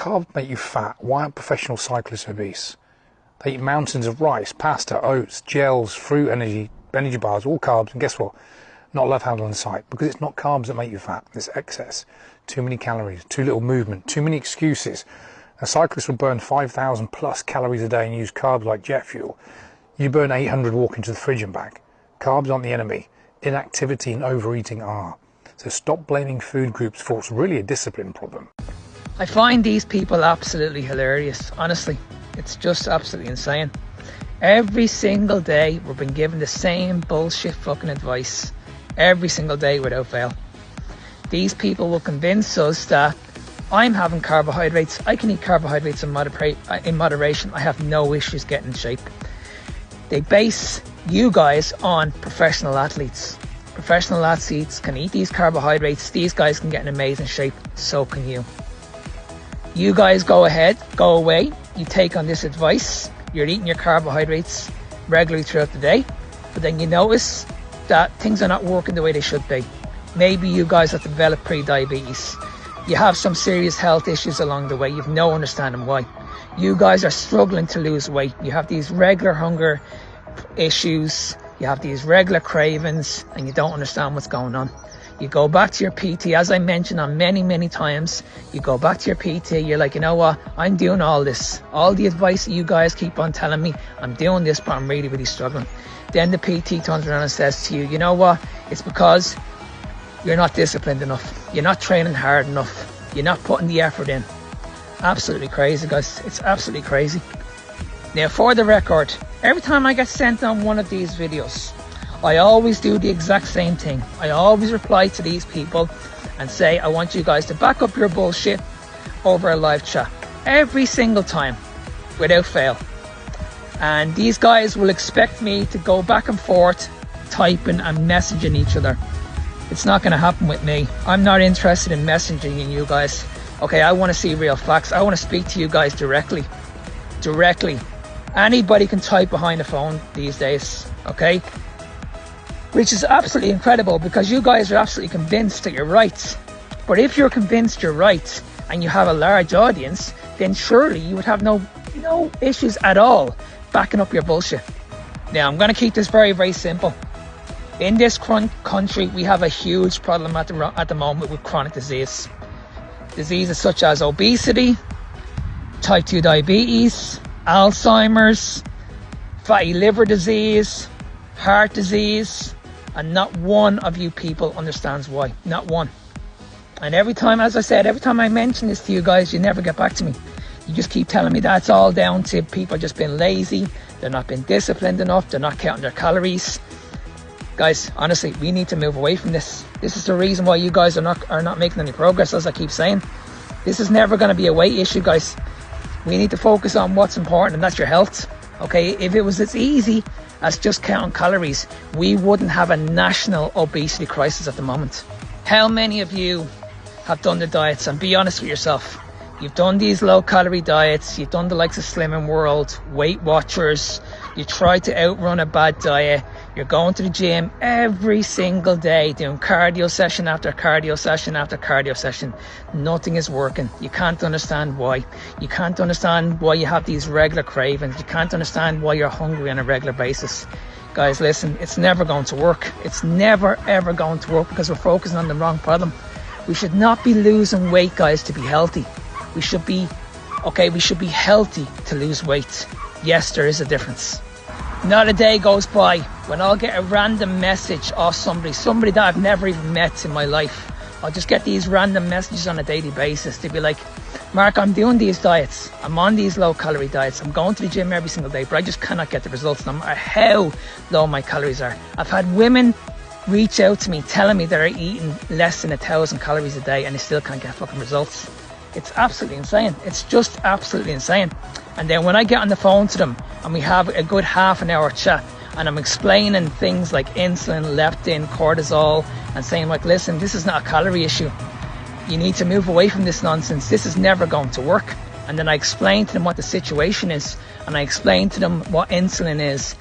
carbs make you fat, why aren't professional cyclists obese? They eat mountains of rice, pasta, oats, gels, fruit, energy bars, all carbs, and guess what? Not a love handle in sight, because it's not carbs that make you fat, it's excess. Too many calories, too little movement, too many excuses. A cyclist will burn 5,000 plus calories a day and use carbs like jet fuel. You burn 800 walking to the fridge and back. Carbs aren't the enemy. Inactivity and overeating are. So stop blaming food groups for what's really a discipline problem. I find these people absolutely hilarious, honestly. It's just absolutely insane. Every single day we're being given the same bullshit fucking advice. Every single day without fail. These people will convince us that I'm having carbohydrates, I can eat carbohydrates in moderation, I have no issues getting in shape. They base you guys on professional athletes. Professional athletes can eat these carbohydrates, these guys can get in amazing shape, so can you. You guys go ahead, go away, you take on this advice, you're eating your carbohydrates regularly throughout the day, but then you notice that things are not working the way they should be. Maybe you guys have developed pre-diabetes. You have some serious health issues along the way. You've no understanding why. You guys are struggling to lose weight. You have these regular hunger issues. You have these regular cravings and you don't understand what's going on. You go back to your PT, as I mentioned on many times, you go back to your PT, you're like, you know what, I'm doing all this. All the advice that you guys keep on telling me, I'm doing this, but I'm really struggling. Then the PT turns around and says to you, you know what, it's because you're not disciplined enough. You're not training hard enough. You're not putting the effort in. Absolutely crazy, guys. It's absolutely crazy. Now, for the record, every time I get sent on one of these videos, I always do the exact same thing. I always reply to these people and say, I want you guys to back up your bullshit over a live chat. Every single time, without fail. And these guys will expect me to go back and forth, typing and messaging each other. It's not going to happen with me. I'm not interested in messaging you guys. Okay, I want to see real facts. I want to speak to you guys directly. Anybody can type behind the phone these days, okay? Which is absolutely incredible because you guys are absolutely convinced that you're right. But if you're convinced you're right and you have a large audience, then surely you would have no issues at all backing up your bullshit. Now, I'm going to keep this very simple. In this country, we have a huge problem at the moment with chronic disease. Diseases such as obesity, type 2 diabetes, Alzheimer's, fatty liver disease, heart disease, and not one of you people understands why. Not one. And every time, as I said, every time I mention this to you guys, you never get back to me. You just keep telling me that's all down to people just being lazy, they're not being disciplined enough, they're not counting their calories. Guys, honestly, we need to move away from this. This is the reason why you guys are not making any progress, as I keep saying. This is never going to be a weight issue, guys. We need to focus on what's important, and that's your health. Okay, if it was as easy as just counting calories, we wouldn't have a national obesity crisis at the moment. How many of you have done the diets? And be honest with yourself. You've done these low-calorie diets. You've done the likes of Slimming World, Weight Watchers. You tried to outrun a bad diet. You're going to the gym every single day, doing cardio session after cardio session after cardio session. Nothing is working. You can't understand why. You can't understand why you have these regular cravings. You can't understand why you're hungry on a regular basis. Guys, listen, it's never going to work. It's never, ever going to work because we're focusing on the wrong problem. We should not be losing weight, guys, to be healthy. We should be healthy to lose weight. Yes, there is a difference. Not a day goes by when I'll get a random message off somebody that I've never even met in my life. I'll just get these random messages on a daily basis. They'll be like, Mark, I'm doing these diets. I'm on these low-calorie diets. I'm going to the gym every single day, but I just cannot get the results no matter how low my calories are. I've had women reach out to me telling me they're eating less than 1,000 calories a day and they still can't get fucking results. It's absolutely insane. It's just absolutely insane. And then when I get on the phone to them and we have a good half an hour chat and I'm explaining things like insulin, leptin, cortisol, and saying like, listen, this is not a calorie issue. You need to move away from this nonsense. This is never going to work. And then I explain to them what the situation is, and I explain to them what insulin is,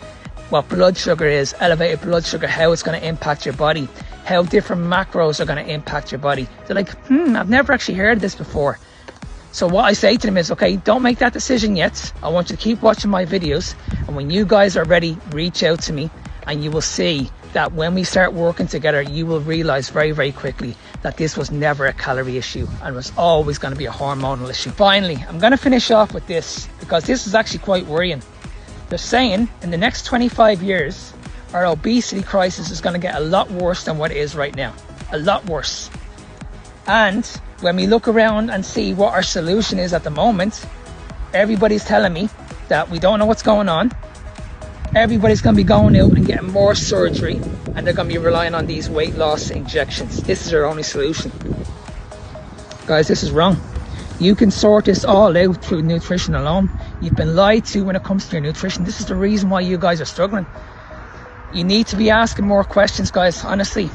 what blood sugar is, elevated blood sugar, how it's going to impact your body, how different macros are going to impact your body. They're like, I've never actually heard of this before. So what I say to them is, okay, don't make that decision yet. I want you to keep watching my videos. And when you guys are ready, reach out to me, and you will see that when we start working together, you will realize very, very quickly that this was never a calorie issue and was always going to be a hormonal issue. Finally, I'm going to finish off with this, because this is actually quite worrying. They're saying in the next 25 years, our obesity crisis is going to get a lot worse than what it is right now. A lot worse. And when we look around and see what our solution is at the moment, everybody's telling me that we don't know what's going on. Everybody's going to be going out and getting more surgery, and they're going to be relying on these weight loss injections. This is our only solution. Guys, this is wrong. You can sort this all out through nutrition alone. You've been lied to when it comes to your nutrition. This is the reason why you guys are struggling. You need to be asking more questions, guys, honestly.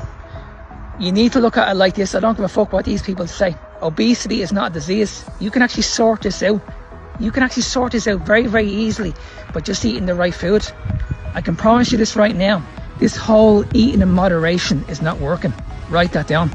You need to look at it like this. I don't give a fuck what these people say. Obesity is not a disease. You can actually sort this out. You can actually sort this out very, very easily by just eating the right food. I can promise you this right now. This whole eating in moderation is not working. Write that down.